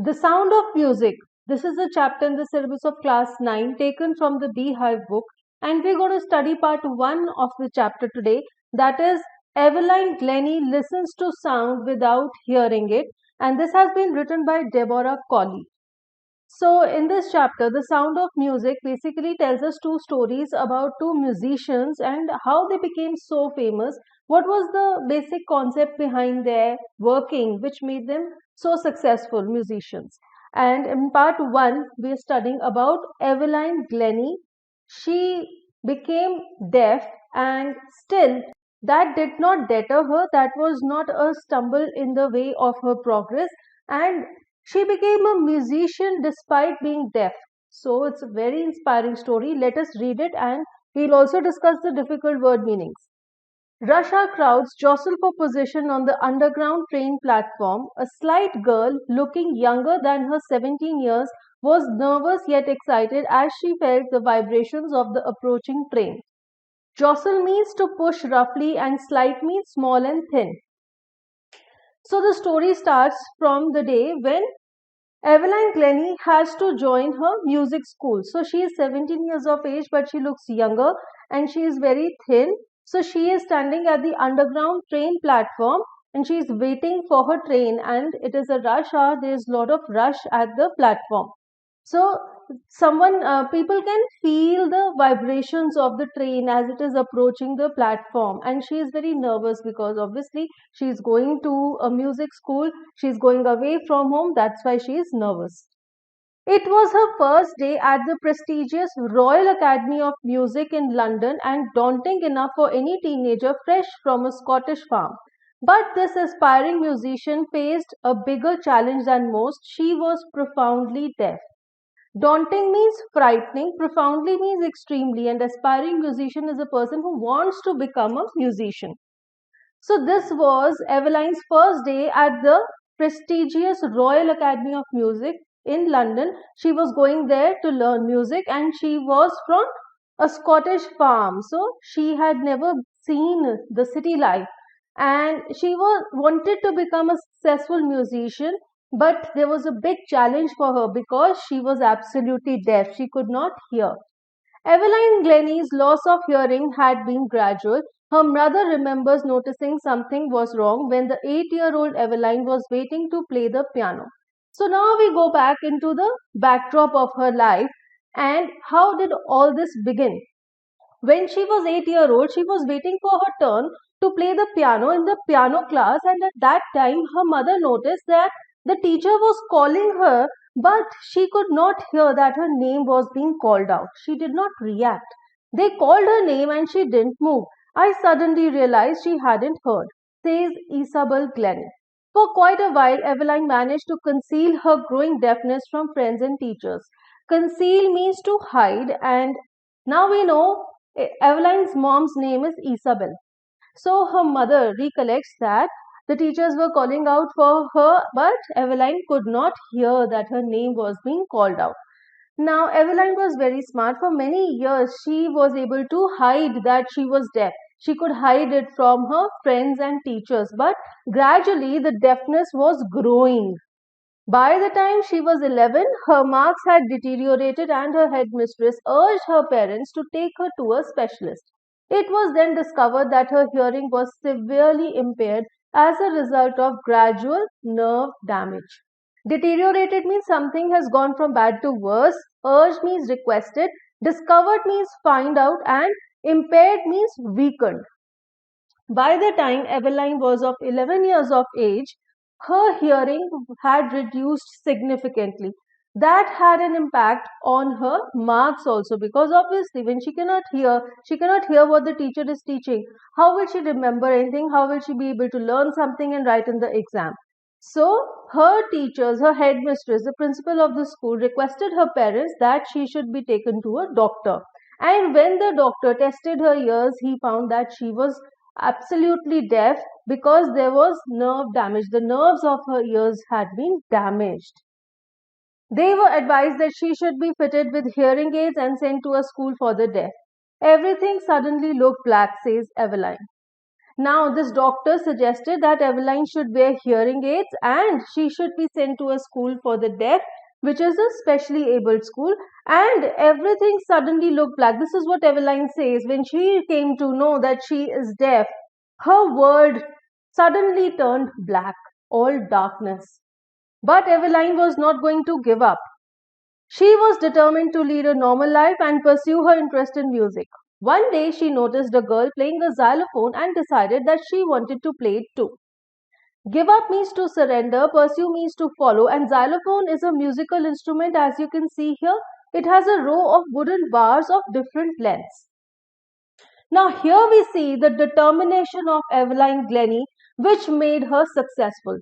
The sound of music. This is a chapter in the syllabus of class 9 taken from the Beehive book, and we're going to study part 1 of the chapter today, that is Evelyn Glennie Listens to Sound Without Hearing It, and this has been written by Deborah Colley. So, in this chapter, The Sound of Music basically tells us two stories about two musicians and how they became so famous. What was the basic concept behind their working, which made them so successful musicians? And in part one, we are studying about Evelyn Glennie. She became deaf, and still that did not deter her. That was not a stumble in the way of her progress. And she became a musician despite being deaf. So it's a very inspiring story. Let us read it, and we'll also discuss the difficult word meanings. Rush hour crowds jostle for position on the underground train platform. A slight girl, looking younger than her 17 years, was nervous yet excited as she felt the vibrations of the approaching train. Jostle means to push roughly, and slight means small and thin. So the story starts from the day when Evelyn Glennie has to join her music school. So she is 17 years of age, but she looks younger and she is very thin. So she is standing at the underground train platform and she is waiting for her train, and it is a rush hour. There is a lot of rush at the platform. So people can feel the vibrations of the train as it is approaching the platform, and she is very nervous because obviously she is going to a music school. She is going away from home. That's why she is nervous. It was her first day at the prestigious Royal Academy of Music in London, and daunting enough for any teenager fresh from a Scottish farm. But this aspiring musician faced a bigger challenge than most. She was profoundly deaf. Daunting means frightening, profoundly means extremely, and aspiring musician is a person who wants to become a musician. So this was Evelyn's first day at the prestigious Royal Academy of Music in London. She was going there to learn music, and she was from a Scottish farm. So she had never seen the city life, and she wanted to become a successful musician, but there was a big challenge for her because she was absolutely deaf. She could not hear. Evelyn Glennie's loss of hearing had been gradual. Her mother remembers noticing something was wrong when the 8-year-old Evelyn was waiting to play the piano. So now we go back into the backdrop of her life, and how did all this begin? When she was 8-year-old, she was waiting for her turn to play the piano in the piano class, and at that time her mother noticed that the teacher was calling her, but she could not hear that her name was being called out. She did not react. They called her name and she didn't move. I suddenly realized she hadn't heard, says Isabel Glennie. For quite a while, Evelyn managed to conceal her growing deafness from friends and teachers. Conceal means to hide, and now we know Evelyn's mom's name is Isabel. So her mother recollects that the teachers were calling out for her, but Evelyn could not hear that her name was being called out. Now, Evelyn was very smart. For many years, she was able to hide that she was deaf. She could hide it from her friends and teachers, but gradually the deafness was growing. By the time she was 11, her marks had deteriorated, and her headmistress urged her parents to take her to a specialist. It was then discovered that her hearing was severely impaired as a result of gradual nerve damage. Deteriorated means something has gone from bad to worse, urged means requested, discovered means find out, and impaired means weakened. By the time Evelyn was of 11 years of age, her hearing had reduced significantly. That had an impact on her marks also, because obviously when she cannot hear what the teacher is teaching. How will she remember anything? How will she be able to learn something and write in the exam? So her teachers, her headmistress, the principal of the school requested her parents that she should be taken to a doctor. And when the doctor tested her ears, he found that she was absolutely deaf because there was nerve damage. The nerves of her ears had been damaged. They were advised that she should be fitted with hearing aids and sent to a school for the deaf. Everything suddenly looked black, says Evelyn. Now, this doctor suggested that Evelyn should wear hearing aids and she should be sent to a school for the deaf, which is a specially abled school, and everything suddenly looked black. This is what Evelyn says. When she came to know that she is deaf, her world suddenly turned black, all darkness. But Evelyn was not going to give up. She was determined to lead a normal life and pursue her interest in music. One day she noticed a girl playing a xylophone and decided that she wanted to play it too. Give up means to surrender, pursue means to follow, and xylophone is a musical instrument as you can see here. It has a row of wooden bars of different lengths. Now here we see the determination of Evelyn Glennie which made her successful.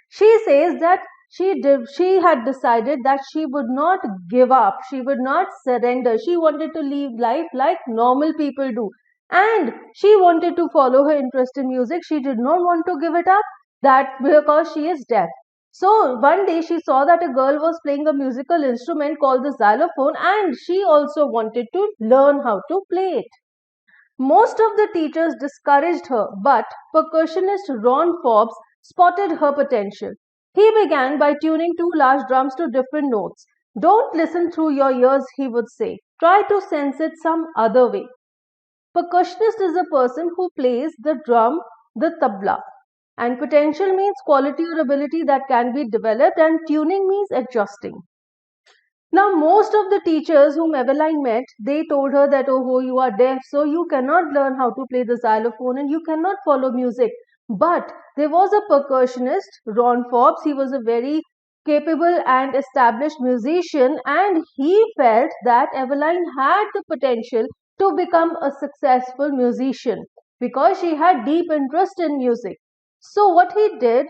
She says that she had decided that she would not give up, she would not surrender. She wanted to live life like normal people do. And she wanted to follow her interest in music. She did not want to give it up, that because she is deaf. So one day she saw that a girl was playing a musical instrument called the xylophone and she also wanted to learn how to play it. Most of the teachers discouraged her, but percussionist Ron Forbes spotted her potential. He began by tuning two large drums to different notes. Don't listen through your ears, he would say. Try to sense it some other way. Percussionist is a person who plays the drum, the tabla. And potential means quality or ability that can be developed, and tuning means adjusting. Now, most of the teachers whom Evelyn met, they told her that, oh, you are deaf, so you cannot learn how to play the xylophone and you cannot follow music. But there was a percussionist, Ron Forbes. He was a very capable and established musician, and he felt that Evelyn had the potential to become a successful musician because she had deep interest in music. So what he did,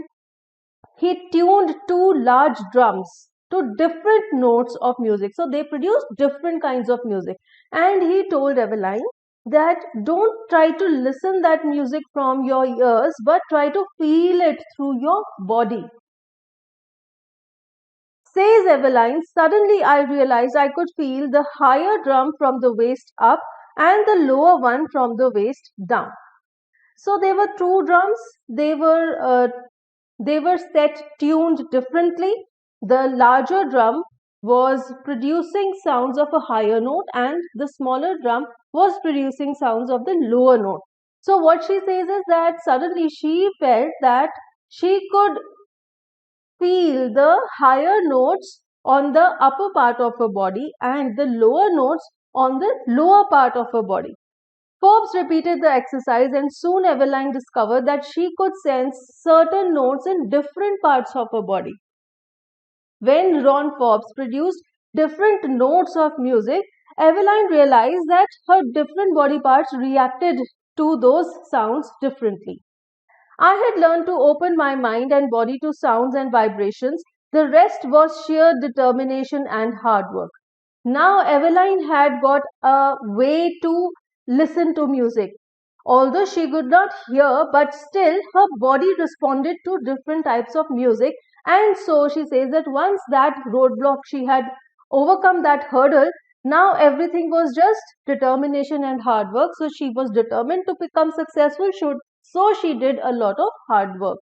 he tuned two large drums to different notes of music. So they produced different kinds of music. And he told Evelyn that don't try to listen that music from your ears, but try to feel it through your body. Says Evelyn, suddenly I realized I could feel the higher drum from the waist up and the lower one from the waist down. So they were two drums. They were set tuned differently. The larger drum was producing sounds of a higher note and the smaller drum was producing sounds of the lower note. So what she says is that suddenly she felt that she could feel the higher notes on the upper part of her body and the lower notes on the lower part of her body. Forbes repeated the exercise and soon Evelyn discovered that she could sense certain notes in different parts of her body. When Ron Forbes produced different notes of music, Evelyn realized that her different body parts reacted to those sounds differently. I had learned to open my mind and body to sounds and vibrations. The rest was sheer determination and hard work. Now Evelyn had got a way to listen to music. Although she could not hear, but still her body responded to different types of music. And so she says that once that roadblock, she had overcome that hurdle, now everything was just determination and hard work. So she was determined to become successful. So she did a lot of hard work.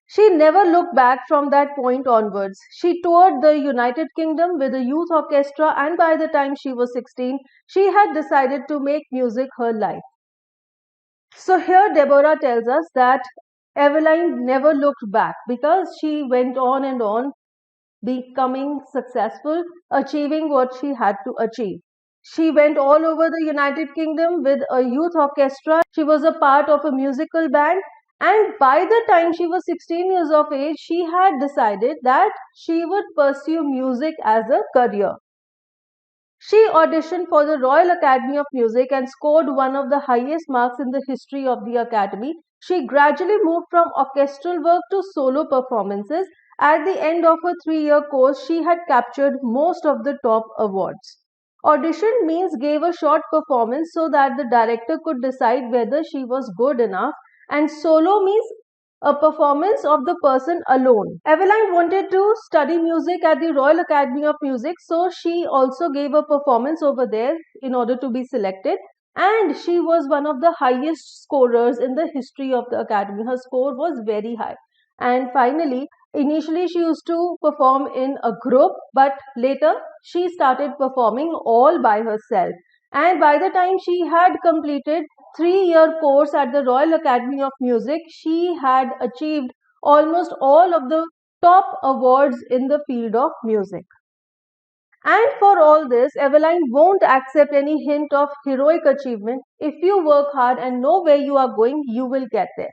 She never looked back from that point onwards. She toured the United Kingdom with a youth orchestra, and by the time she was 16, she had decided to make music her life. So here Deborah tells us that Evelyn never looked back because she went on and on, becoming successful, achieving what she had to achieve. She went all over the United Kingdom with a youth orchestra. She was a part of a musical band. And by the time she was 16 years of age, she had decided that she would pursue music as a career. She auditioned for the Royal Academy of Music and scored one of the highest marks in the history of the Academy. She gradually moved from orchestral work to solo performances. At the end of her 3-year course, she had captured most of the top awards. Audition means gave a short performance so that the director could decide whether she was good enough, and solo means a performance of the person alone. Evelyn wanted to study music at the Royal Academy of Music, so she also gave a performance over there in order to be selected. and she was one of the highest scorers in the history of the academy. Her score was very high. And finally, initially she used to perform in a group, but later she started performing all by herself. And by the time she had completed 3-year course at the Royal Academy of Music, she had achieved almost all of the top awards in the field of music. And for all this, Eveline won't accept any hint of heroic achievement. If you work hard and know where you are going, you will get there.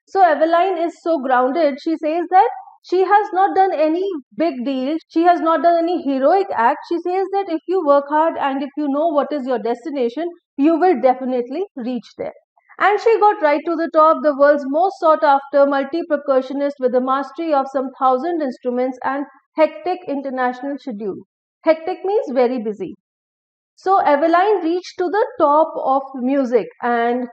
So Eveline is so grounded, she says that she has not done any big deal, she has not done any heroic act. She says that if you work hard and if you know what is your destination, you will definitely reach there. And she got right to the top, the world's most sought after multi-percussionist with a mastery of some 1,000 instruments and hectic international schedule. Hectic means very busy. So Eveline reached to the top of music and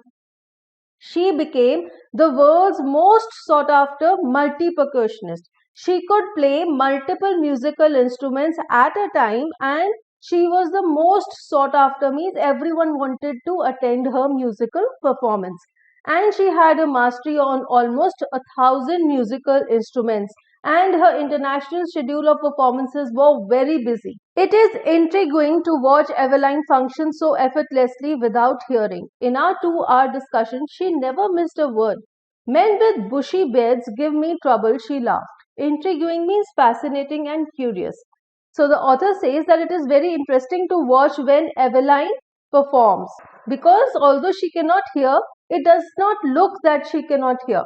she became the world's most sought after multi-percussionist. She could play multiple musical instruments at a time and she was the most sought after, means everyone wanted to attend her musical performance. And she had a mastery on almost 1,000 musical instruments and her international schedule of performances were very busy. It is intriguing to watch Eveline function so effortlessly without hearing. In our 2-hour discussion, she never missed a word. Men with bushy beards give me trouble, she laughed. Intriguing means fascinating and curious. So the author says that it is very interesting to watch when Eveline performs because although she cannot hear, it does not look that she cannot hear.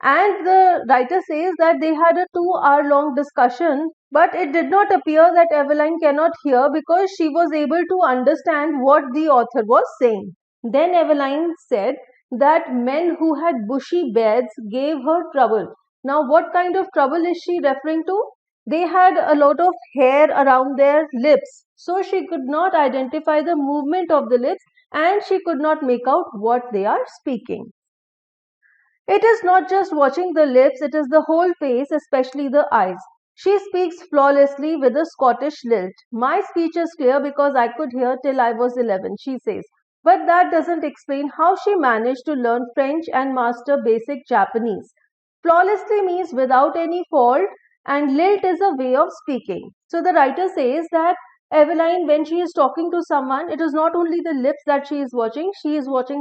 And the writer says that they had a 2-hour long discussion, but it did not appear that Eveline cannot hear because she was able to understand what the author was saying. Then Eveline said that men who had bushy beards gave her trouble. Now, what kind of trouble is she referring to? They had a lot of hair around their lips, so she could not identify the movement of the lips and she could not make out what they are speaking. It is not just watching the lips, it is the whole face, especially the eyes. She speaks flawlessly with a Scottish lilt. My speech is clear because I could hear till I was 11, she says. But that doesn't explain how she managed to learn French and master basic Japanese. Flawlessly means without any fault, and lilt is a way of speaking. So the writer says that Eveline, when she is talking to someone, it is not only the lips that she is watching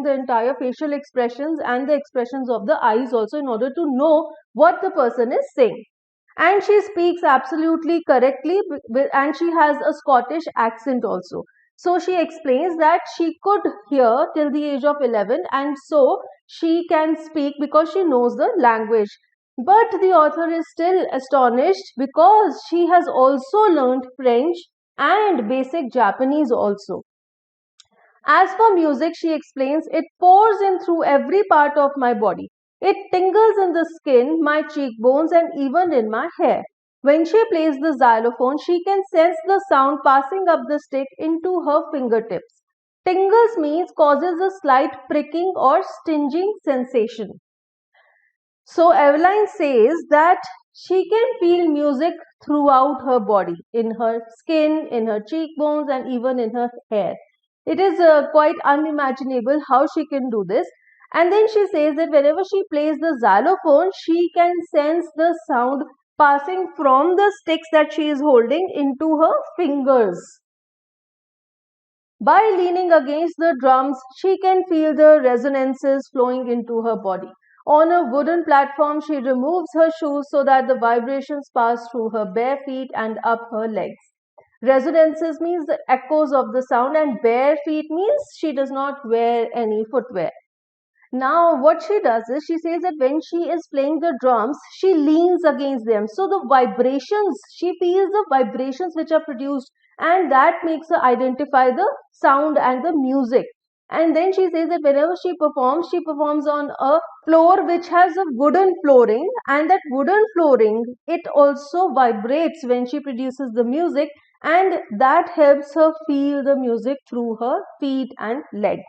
the entire facial expressions and the expressions of the eyes also in order to know what the person is saying. And she speaks absolutely correctly and she has a Scottish accent also. So she explains that she could hear till the age of 11 and so she can speak because she knows the language. But the author is still astonished because she has also learned French and basic Japanese also. As for music, she explains, it pours in through every part of my body. It tingles in the skin, my cheekbones, and even in my hair. When she plays the xylophone, she can sense the sound passing up the stick into her fingertips. Tingles means causes a slight pricking or stinging sensation. So Eveline says that she can feel music throughout her body, in her skin, in her cheekbones, and even in her hair. It is quite unimaginable how she can do this. And then she says that whenever she plays the xylophone, she can sense the sound passing from the sticks that she is holding into her fingers. By leaning against the drums, she can feel the resonances flowing into her body. On a wooden platform, she removes her shoes so that the vibrations pass through her bare feet and up her legs. Resonances means the echoes of the sound, and bare feet means she does not wear any footwear. Now, what she does is she says that when she is playing the drums, she leans against them. So the vibrations, she feels the vibrations which are produced, and that makes her identify the sound and the music. And then she says that whenever she performs on a floor which has a wooden flooring, and that wooden flooring, it also vibrates when she produces the music, and that helps her feel the music through her feet and legs.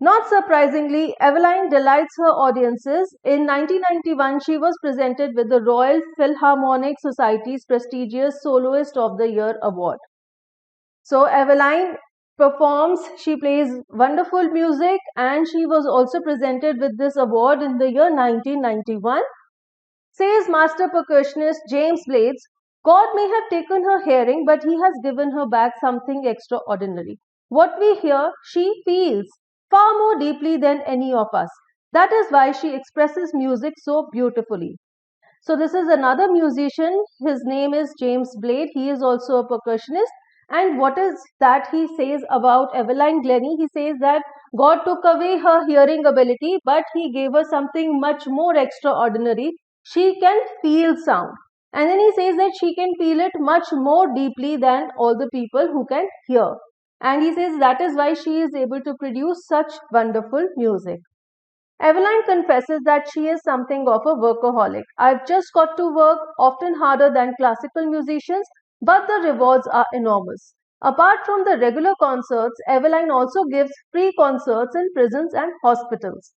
Not surprisingly, Eveline delights her audiences. In 1991, she was presented with the Royal Philharmonic Society's prestigious Soloist of the Year award. So Eveline performs, she plays wonderful music, and she was also presented with this award in the year 1991. Says master percussionist James Blades, God may have taken her hearing, but he has given her back something extraordinary. What we hear, she feels far more deeply than any of us. That is why she expresses music so beautifully. So this is another musician. His name is James Blade. He is also a percussionist. And what is that he says about Evelyn Glennie? He says that God took away her hearing ability, but he gave her something much more extraordinary. She can feel sound. And then he says that she can feel it much more deeply than all the people who can hear. And he says that is why she is able to produce such wonderful music. Evelyn confesses that she is something of a workaholic. I've just got to work, often harder than classical musicians, but the rewards are enormous. Apart from the regular concerts, Evelyn also gives free concerts in prisons and hospitals.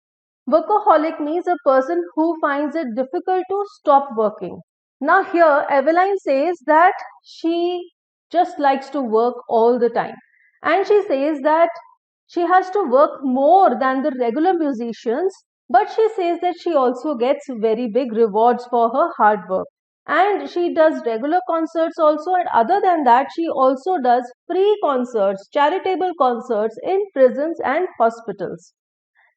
Workaholic means a person who finds it difficult to stop working. Now, here, Evelyn says that she just likes to work all the time. And she says that she has to work more than the regular musicians, but she says that she also gets very big rewards for her hard work. And she does regular concerts also, and other than that, she also does free concerts, charitable concerts in prisons and hospitals.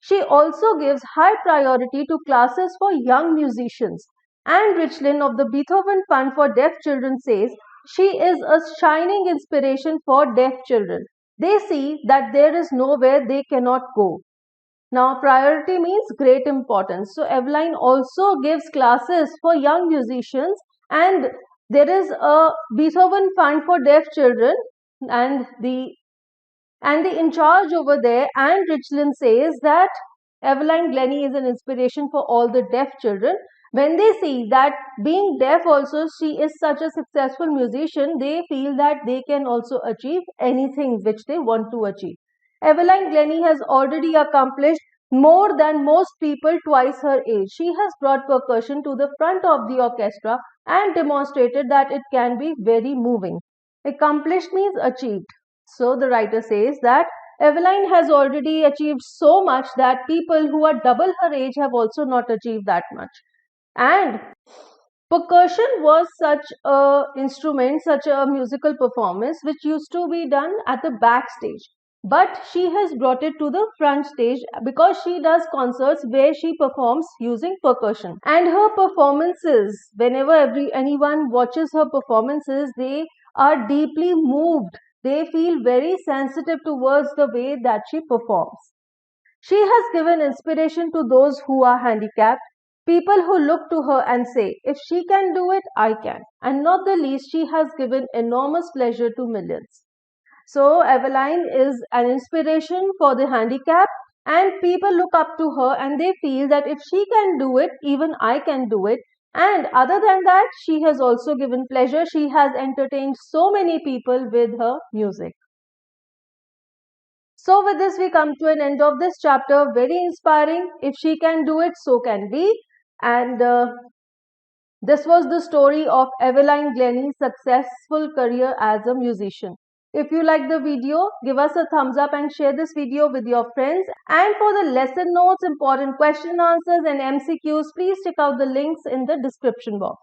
She also gives high priority to classes for young musicians. Anne Richlin of the Beethoven Fund for Deaf Children says she is a shining inspiration for deaf children. They see that there is nowhere they cannot go. Now, priority means great importance. So, Evelyn also gives classes for young musicians, and there is a Beethoven Fund for Deaf Children, and the in charge over there, Anne Richlin, says that Evelyn Glennie is an inspiration for all the deaf children. When they see that being deaf also she is such a successful musician, they feel that they can also achieve anything which they want to achieve. Evelyn Glennie has already accomplished more than most people twice her age. She has brought percussion to the front of the orchestra and demonstrated that it can be very moving. Accomplished means achieved. So the writer says that Evelyn has already achieved so much that people who are double her age have also not achieved that much. And percussion was such a instrument, such a musical performance which used to be done at the backstage. But she has brought it to the front stage because she does concerts where she performs using percussion. And her performances, whenever anyone watches her performances, they are deeply moved. They feel very sensitive towards the way that she performs. She has given inspiration to those who are handicapped, people who look to her and say, if she can do it, I can. And not the least, she has given enormous pleasure to millions. So, Evelyn is an inspiration for the handicapped, and people look up to her and they feel that if she can do it, even I can do it. And other than that, she has also given pleasure. She has entertained so many people with her music. So, with this, we come to an end of this chapter. Very inspiring. If she can do it, so can we. And this was the story of Evelyn Glennie's successful career as a musician. If you like the video, give us a thumbs up and share this video with your friends. And for the lesson notes, important question answers and MCQs, please check out the links in the description box.